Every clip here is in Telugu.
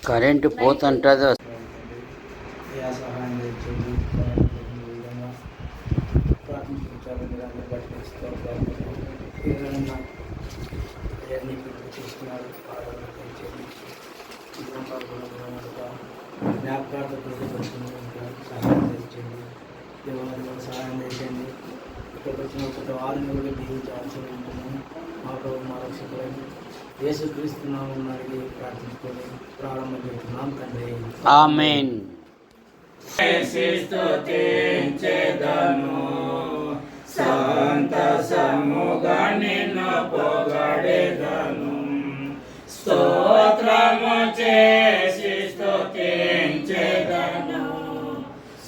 కరెంటు పోతుంటుంది. సహాయం చేయండి, ప్రార్థించాలి. చూస్తున్నారు జ్ఞాపకార్థ సహాయం చేయండి, దేవాలయంలో సహాయం చేయండి. ఇక్కడికి వచ్చిన ఒక వారిని కూడా దీవించాల్సి ఉంటున్నాము. మా ప్రభు మా రక్షకులైన యేసుక్రీస్తున్నాము అడిగి ప్రార్థించుకొని ప్రారంభం చేస్తున్నాం తండ్రి. ఆమేన్. స్తుతించెదను సంతసముగా నిన్ను పొగడెదను, స్తోత్రము చేసి స్తుతించెదను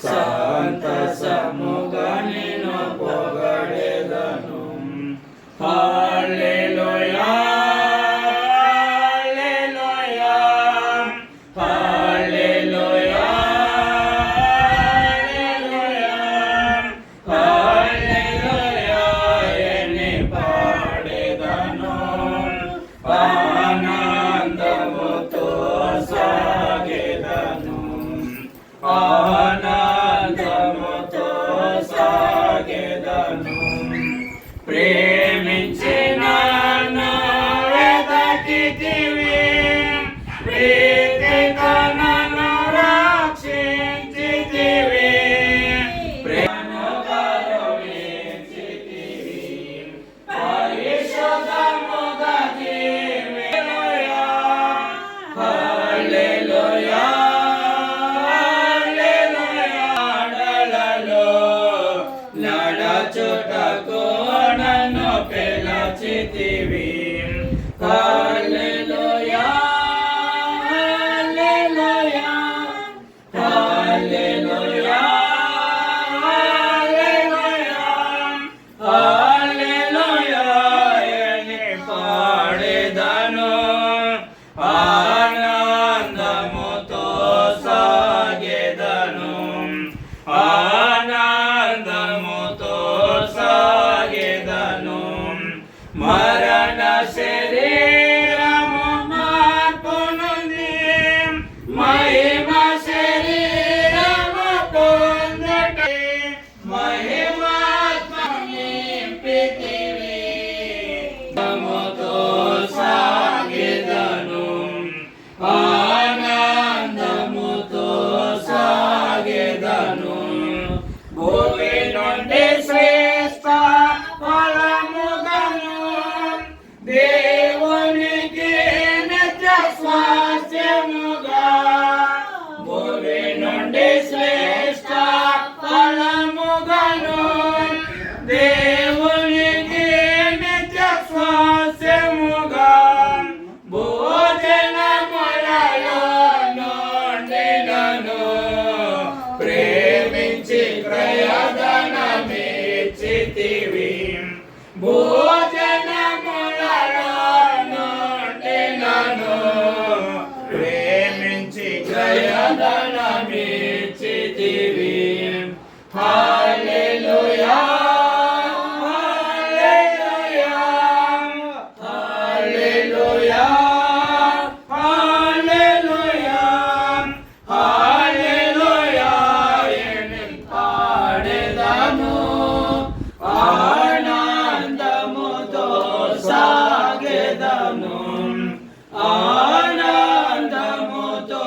సంతసముగా నిన్ను పొగడెదను. హల్లెలూయా ప్రేమించినను వెదకితివి, ప్రీతితో నన్ను రక్షించితివి, ప్రేమను కరుణించితివి, పరిశుద్ధముగా జీవించితివి. హల్లెలూయా హల్లెలూయా. నడచుటకు నన్ను పిలచితివి. హల్లెలూయా హల్లెలూయా హల్లెలూయా హల్లెలూయా హల్లెలూయా అని పాడెదను, ఆనందముతో సాగెదను, ఆనందముతో సాగెదను. మరణ శరీరము మార్పు నుండి మహిమ శరీరము పొందుటే, మహిమాత్మ నింపితివి. ఆనందముతో సాగెదను, ఆనందముతో సాగెదను. భూమి నుండి శ్రేష్ఠ ఫలముగను దేవునికి నిత్య స్వాస్థ్యముగా, భూమి నుండి శ్రేష్ఠ ఫలముగను దేవునికి నిత్య స్వాస్థ్యముగా, భోజనములలో నుండి నన్ను ప్రేమించి క్రయధనమిచ్చితివి, భోజనములలో నుండి నన్ను ప్రేమించి క్రయధనమిచ్చితివి. హల్లెలూయా హల్లెలూయా హల్లెలూయా హల్లెలూయా హల్లెలూయా అని పాడెదను, ఆనందముతో సాగెదను, ఆనందముతో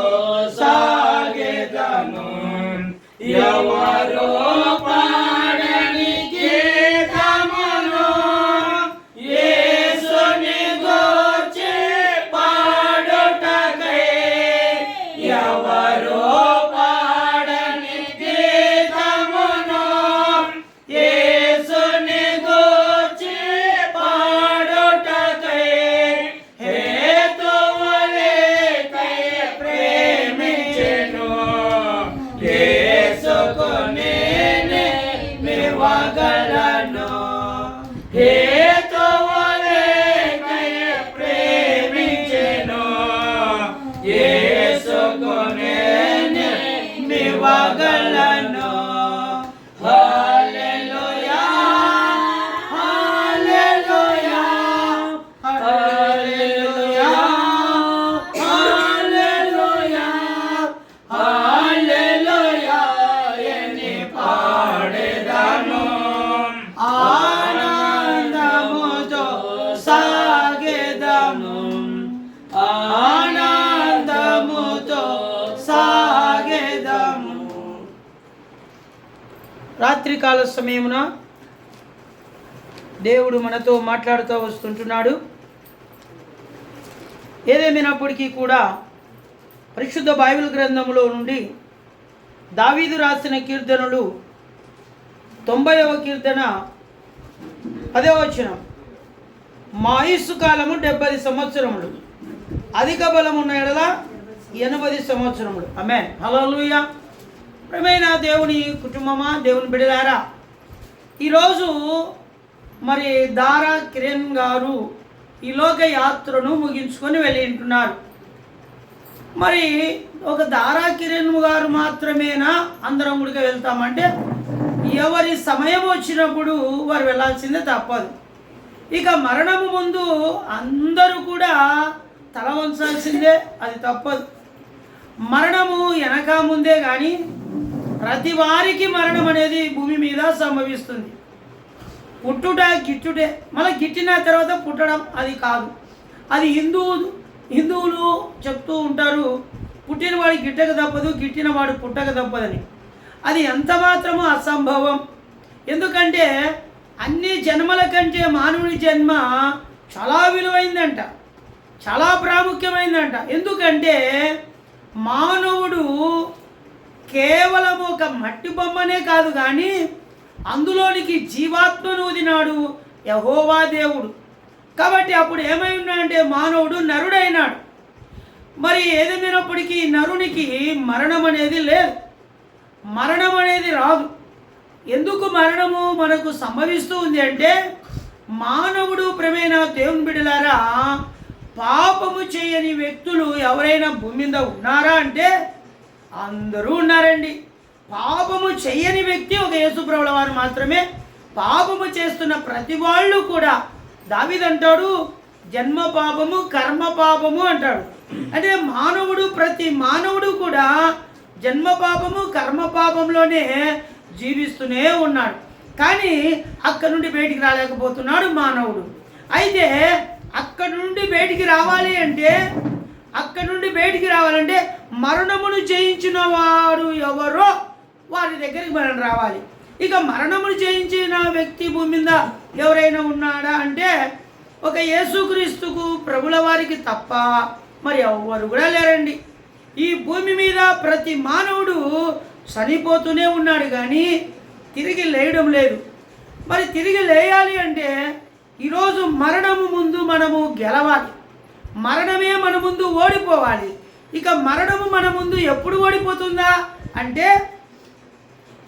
సాగెదను. ఎవరో పాడని గీతమును యేసుని గూర్చి పాడుటకై, ఎవరో పాడని గీతమును యేసుని గూర్చి పాడుటకై, హేతువులేకై ప్రేమించెను యేసుకుని రాత్రికాల సమయమున దేవుడు మనతో మాట్లాడుతూ వస్తుంటున్నాడు. ఏదేమైనప్పటికీ కూడా పరిశుద్ధ బైబిల్ గ్రంథంలో నుండి దావీదు రాసిన కీర్తనలు 90వ కీర్తన 10వ వచనం, మా ఆయుస్సు కాలము 70 సంవత్సరములు, అధిక బలమున్న ఎడల 80 సంవత్సరములు. ఆమేన్. హల్లెలూయా. ప్రియమైన దేవుని కుటుంబమా, దేవుని బిడ్డలారా, ఈరోజు మరి దారా కిరణ్ గారు ఈ లోక యాత్రను ముగించుకొని వెళ్ళి ఉంటున్నారు. మరి ఒక దారా కిరణ్ గారు మాత్రమేనా అందరం గుడికి వెళ్తామంటే ఎవరి సమయం వచ్చినప్పుడు వారు వెళ్ళాల్సిందే, తప్పదు. ఇక మరణము ముందు అందరూ కూడా తల వంచాల్సిందే, అది తప్పదు. మరణము వెనక ముందే కానీ ప్రతి వారికి మరణం అనేది భూమి మీద సంభవిస్తుంది. పుట్టుట గిట్టుటే, మళ్ళీ గిట్టిన తర్వాత పుట్టడం అది కాదు. అది హిందువులు చెప్తూ ఉంటారు, పుట్టినవాడు గిట్టక తప్పదు, గిట్టినవాడు పుట్టక తప్పదని. అది ఎంత మాత్రమూ అసంభవం. ఎందుకంటే అన్ని జన్మల కంటే మానవుని జన్మ చాలా విలువైందంట, చాలా ప్రాముఖ్యమైందంట. ఎందుకంటే మానవుడు కేవలం ఒక మట్టి బొమ్మనే కాదు కానీ అందులోనికి జీవాత్మను ఊదినాడు యెహోవా దేవుడు. కాబట్టి అప్పుడు ఏమై ఉన్నాడంటే మానవుడు నరుడైనాడు. మరి ఏదేమైనప్పటికీ నరునికి మరణం అనేది లేదు, మరణం అనేది రాదు. ఎందుకు మరణము మనకు సంభవిస్తూ ఉంది అంటే మానవుడు ప్రేమైన దేవుని బిడ్డలారా, పాపము చేయని వ్యక్తులు ఎవరైనా భూమి మీద ఉన్నారా అంటే అందరూ ఉన్నారండి. పాపము చేయని వ్యక్తి ఒక యేసుప్రభుల వారు మాత్రమే. పాపము చేస్తున్న ప్రతి వాళ్ళు కూడా దావీదు అంటాడు, జన్మ పాపము కర్మ పాపము అంటాడు. అంటే ప్రతి మానవుడు కూడా జన్మ పాపము కర్మ పాపంలోనే జీవిస్తూనే ఉన్నాడు. కానీ అక్కడి నుండి బయటికి రాలేకపోతున్నాడు మానవుడు. అయితే అక్కడి నుండి బయటికి రావాలంటే మరణమును జయించిన వాడు ఎవరో వారి దగ్గరికి మనం రావాలి. ఇక మరణమును జయించిన వ్యక్తి భూమి మీద ఎవరైనా ఉన్నాడా అంటే ఒక యేసుక్రీస్తుకు ప్రభుల వారికి తప్ప మరి ఎవరు కూడా లేరండి. ఈ భూమి మీద ప్రతి మానవుడు చనిపోతూనే ఉన్నాడు కానీ తిరిగి లేయడం లేదు. మరి తిరిగి లేయాలి అంటే ఈరోజు మరణము ముందు మనము గెలవాలి, మరణమే మన ముందు ఓడిపోవాలి. ఇక మరణము మన ముందు ఎప్పుడు ఓడిపోతుందా అంటే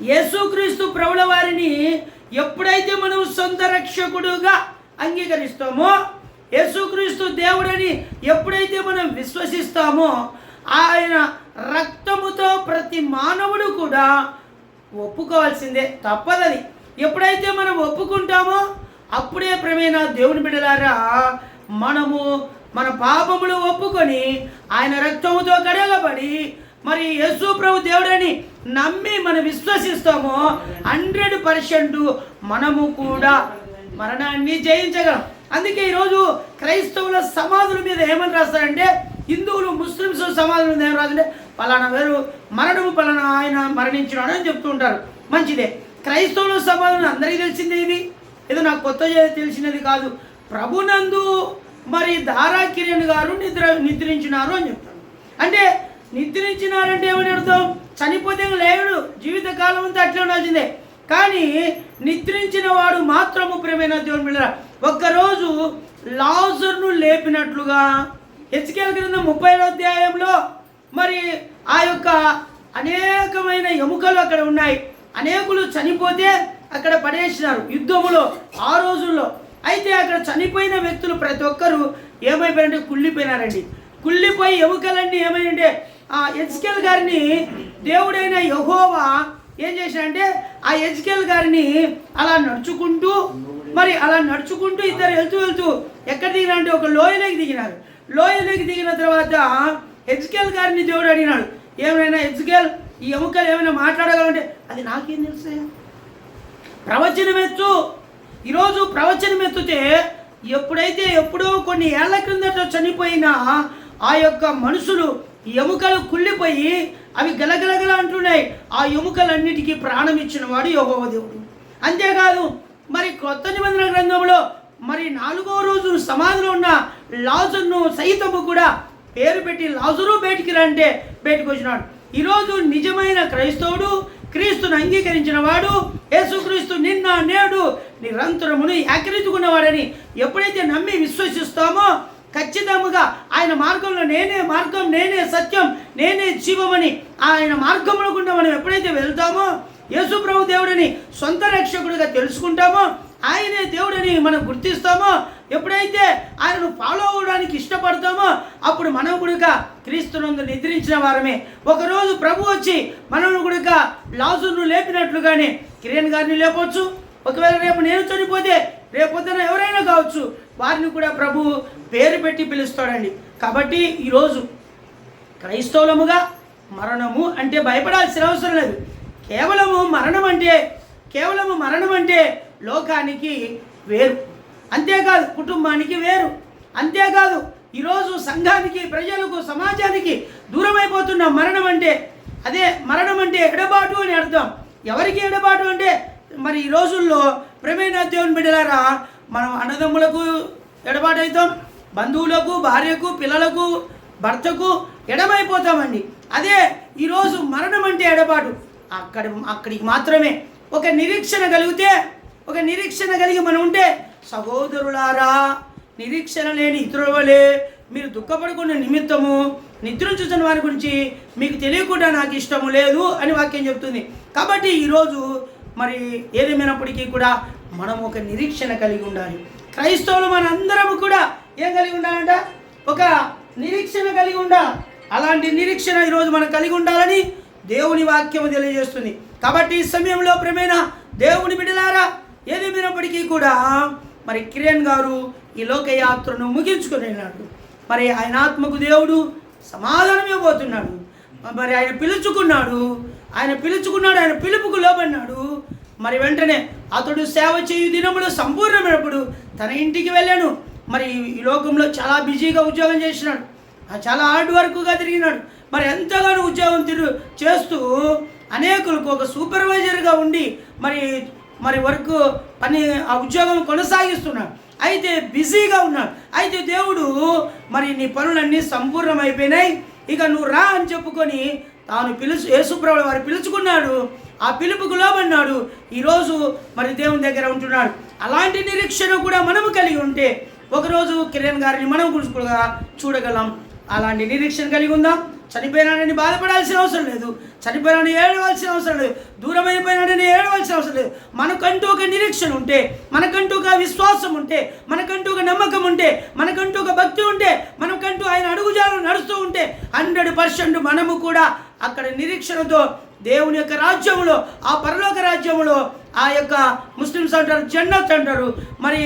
యేసుక్రీస్తు ప్రభుల వారిని ఎప్పుడైతే మనం సొంత రక్షకుడుగా అంగీకరిస్తామో, యేసుక్రీస్తు దేవుడని ఎప్పుడైతే మనం విశ్వసిస్తామో, ఆయన రక్తముతో ప్రతి మానవుడు కూడా ఒప్పుకోవాల్సిందే, తప్పదది. ఎప్పుడైతే మనం ఒప్పుకుంటామో అప్పుడే ప్రేమైన దేవుని బిడ్డలారా మనము మన పాపములు ఒప్పుకొని ఆయన రక్తముతో కడగబడి మరి యేసు ప్రభు దేవుడని నమ్మి మనం విశ్వసిస్తామో 100% మనము కూడా మరణాన్ని జయించగలం. అందుకే ఈరోజు క్రైస్తవుల సమాధుల మీద ఏమని రాస్తారంటే, హిందువులు ముస్లిమ్స్ సమాధుల మీద ఏమని రాస్తారంటే పలానా వేరు మరణము పలానా ఆయన మరణించినాడు అని చెప్తూ ఉంటారు. మంచిదే. క్రైస్తవుల సమాధులు అందరికీ తెలిసిందే, ఇది ఏదో నాకు కొత్త తెలిసినది కాదు. ప్రభునందు మరి దారా కిరణ్ గారు నిద్రించినారు అని చెప్తారు. అంటే నిద్రించినారంటే ఏమని అర్థం? చనిపోతే లేడు, జీవితకాలం అంతా అట్లే ఉండాల్సిందే. కానీ నిద్రించిన వాడు మాత్రము ప్రేమైన దేవుని బిడ్డలారా ఒక్కరోజు లాజరును లేపినట్లుగా హెచ్కేల్ గ్రంథం 30వ అధ్యాయంలో మరి ఆ యొక్క అనేకమైన ఎముకలు అక్కడ ఉన్నాయి. అనేకులు చనిపోతే అక్కడ పడేసినారు యుద్ధములో ఆ రోజుల్లో. అయితే అక్కడ చనిపోయిన వ్యక్తులు ప్రతి ఒక్కరూ ఏమైపోయారంటే కుళ్ళిపోయినారండి. కుళ్ళిపోయి ఎముకలన్నీ ఏమైందంటే ఆ హెచ్కేల్ గారిని దేవుడైన యెహోవా ఏం చేశాడంటే ఆ హెచ్కేల్ గారిని అలా నడుచుకుంటూ ఇద్దరు వెళ్తూ ఎక్కడ దిగినారంటే ఒక లోయలోకి దిగినారు. లోయలోకి దిగిన తర్వాత హెచ్కేల్ గారిని దేవుడు అడిగినాడు, ఏమైనా హెచ్కేల్ ఈ ఎముకలు ఏమైనా మాట్లాడగలంటే అది నాకేం తెలుసు, ప్రవచనమెత్తు. ఈరోజు ప్రవచనమెత్తుతే ఎప్పుడో కొన్ని ఏళ్ల క్రిందట చనిపోయిన ఆ యొక్క మనుషులు ఎముకలు కుళ్ళిపోయి అవి గలగలగల అంటున్నాయి. ఆ ఎముకలన్నిటికీ ప్రాణం ఇచ్చిన వాడు యెహోవా దేవుడు. అంతేకాదు మరి కొత్త నిబంధన గ్రంథంలో మరి 4వ రోజు సమాధిలో ఉన్న లాజరును సైతము కూడా పేరు పెట్టి లాజరు బయటికి రంటే బయటకు వచ్చినాడు. ఈరోజు నిజమైన క్రైస్తవుడు, క్రీస్తును అంగీకరించిన వాడు, యేసుక్రీస్తు నిన్న నేడు నిరంతరమును ఏకరీతికున్నవాడని ఎప్పుడైతే నమ్మి విశ్వసిస్తామో ఖచ్చితంగా ఆయన మార్గంలో నేనే మార్గం, నేనే సత్యం, నేనే జీవమని ఆయన మార్గంలో గుండా మనం ఎప్పుడైతే వెళ్తామో, యేసు ప్రభు దేవుడిని సొంత రక్షకుడిగా తెలుసుకుంటామో, ఆయనే దేవుడని మనం గుర్తిస్తామో, ఎప్పుడైతే ఆయనను ఫాలో అవ్వడానికి ఇష్టపడతామో అప్పుడు మనం కూడా క్రీస్తునందు నిద్రించిన వారమే. ఒకరోజు ప్రభు వచ్చి మనం కూడా లాజరును లేపినట్లుగానే కిరణ్ గారిని లేపొచ్చు. ఒకవేళ రేపు నేను చనిపోతే రేపొద్దున ఎవరైనా కావచ్చు, వారిని కూడా ప్రభు పేరు పెట్టి పిలుస్తాడండి. కాబట్టి ఈరోజు క్రైస్తవులముగా మరణము అంటే భయపడాల్సిన అవసరం లేదు. కేవలము మరణం అంటే లోకానికి వేరు, అంతేకాదు కుటుంబానికి వేరు, అంతేకాదు ఈరోజు సంఘానికి, ప్రజలకు, సమాజానికి దూరమైపోతున్న మరణం అంటే ఎడబాటు అని అర్థం. ఎవరికి ఎడబాటు అంటే మరి ఈ రోజుల్లో ప్రేమైన దేవుని బిడ్డలారా, మనం అన్నదమ్ములకు ఎడబాటు అవుతాం, బంధువులకు, భార్యకు, పిల్లలకు, భర్తకు ఎడమైపోతామండి. అదే ఈరోజు మరణం అంటే ఎడబాటు. అక్కడికి మాత్రమే ఒక నిరీక్షణ కలిగి మనం ఉంటే, సహోదరులారా నిరీక్షణ లేని ఇతరుల వలె మీరు దుఃఖపడుకునే నిమిత్తము నిద్రించుతున్న వారి గురించి మీకు తెలియకుండా నాకు ఇష్టము లేదు అని వాక్యం చెప్తుంది. కాబట్టి ఈరోజు మరి ఏదేమైనప్పటికీ కూడా మనం ఒక నిరీక్షణ కలిగి ఉండాలి. క్రైస్తవులు మనందరము కూడా ఏం కలిగి ఉండాలంట? ఒక నిరీక్షణ కలిగి ఉండాలి. అలాంటి నిరీక్షణ ఈరోజు మనం కలిగి ఉండాలని దేవుని వాక్యము తెలియజేస్తుంది. కాబట్టి ఈ సమయంలో ప్రేమైన దేవుని బిడ్డలారా, ఏదేమైనప్పటికీ కూడా మరి కిరణ్ గారు ఈ లోకయాత్రను ముగించుకునేనాడు. మరి ఆయన ఆత్మకు దేవుడు సమాధానం ఇవ్వబోతున్నాడు. మరి ఆయన పిలుచుకున్నాడు, ఆయన పిలుపుకు లోబడినాడు. మరి వెంటనే అతడు సేవ చేయు దినములు సంపూర్ణమైనప్పుడు తన ఇంటికి వెళ్ళాను. మరి ఈ లోకంలో చాలా బిజీగా ఉద్యోగం చేసినాడు, చాలా హార్డ్ వర్క్గా తిరిగినాడు. మరి ఎంతగానో ఉద్యోగం చేస్తూ అనేకులకు ఒక సూపర్వైజర్గా ఉండి మరి వర్క్ పని ఆ ఉద్యోగం కొనసాగిస్తున్నాడు. అయితే బిజీగా ఉన్నాడు. అయితే దేవుడు మరి నీ పనులన్నీ సంపూర్ణమైపోయినాయి, ఇక నువ్వు రా అని చెప్పుకొని తాను యేసుప్రభువు వారు పిలుచుకున్నాడు. ఆ పిలుపుకు లోబడినాడు. ఈరోజు మరి దేవుని దగ్గర ఉంటున్నాడు. అలాంటి నిరీక్షణ కూడా మనము కలిగి ఉంటే ఒకరోజు కిరణ్ గారిని మనం కూడా చూడగలం. అలాంటి నిరీక్షణ కలిగి ఉందాం. చనిపోయినాడని బాధపడాల్సిన అవసరం లేదు, చనిపోయినాడని ఏడవలసిన అవసరం లేదు, దూరం అయిపోయినాడని ఏడవలసిన అవసరం లేదు. మనకంటూ ఒక నిరీక్షణ ఉంటే, మనకంటూ ఒక విశ్వాసం ఉంటే, మనకంటూ ఒక నమ్మకం ఉంటే, మనకంటూ ఒక భక్తి ఉంటే, మనకంటూ ఆయన అడుగుజాడలు నడుస్తూ ఉంటే 100% మనము కూడా అక్కడ నిరీక్షణతో దేవుని యొక్క రాజ్యంలో, ఆ పరలోక రాజ్యంలో, ఆ యొక్క ముస్లిమ్స్ అంటారు జన్నత్ అంటారు. మరి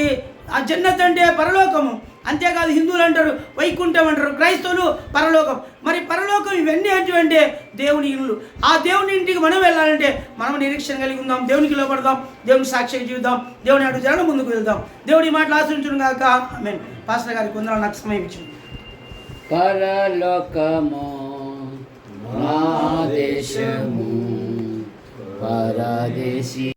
ఆ జన్నత్ అంటే పరలోకము. అంతేకాదు హిందువులు అంటారు వైకుంఠం అంటారు, క్రైస్తవులు పరలోకం. మరి పరలోకం ఇవన్నీ అంటే దేవుని ఇల్లు. ఆ దేవుని ఇంటికి మనం వెళ్ళాలంటే మనం నిరీక్షణ కలిగి ఉందాం, దేవునికి లోపడదాం, దేవునికి సాక్షిగా జీవిద్దాం, దేవుని అడుగు జరగడం ముందుకు వెళ్దాం. దేవుడి మాటలు ఆశ్రయించును గాక. ఆమేన్. పాస్టర్ గారికి వందనాలు, నాకు సమయం ఇచ్చింది. పరలోకము మా దేశము పరదేశి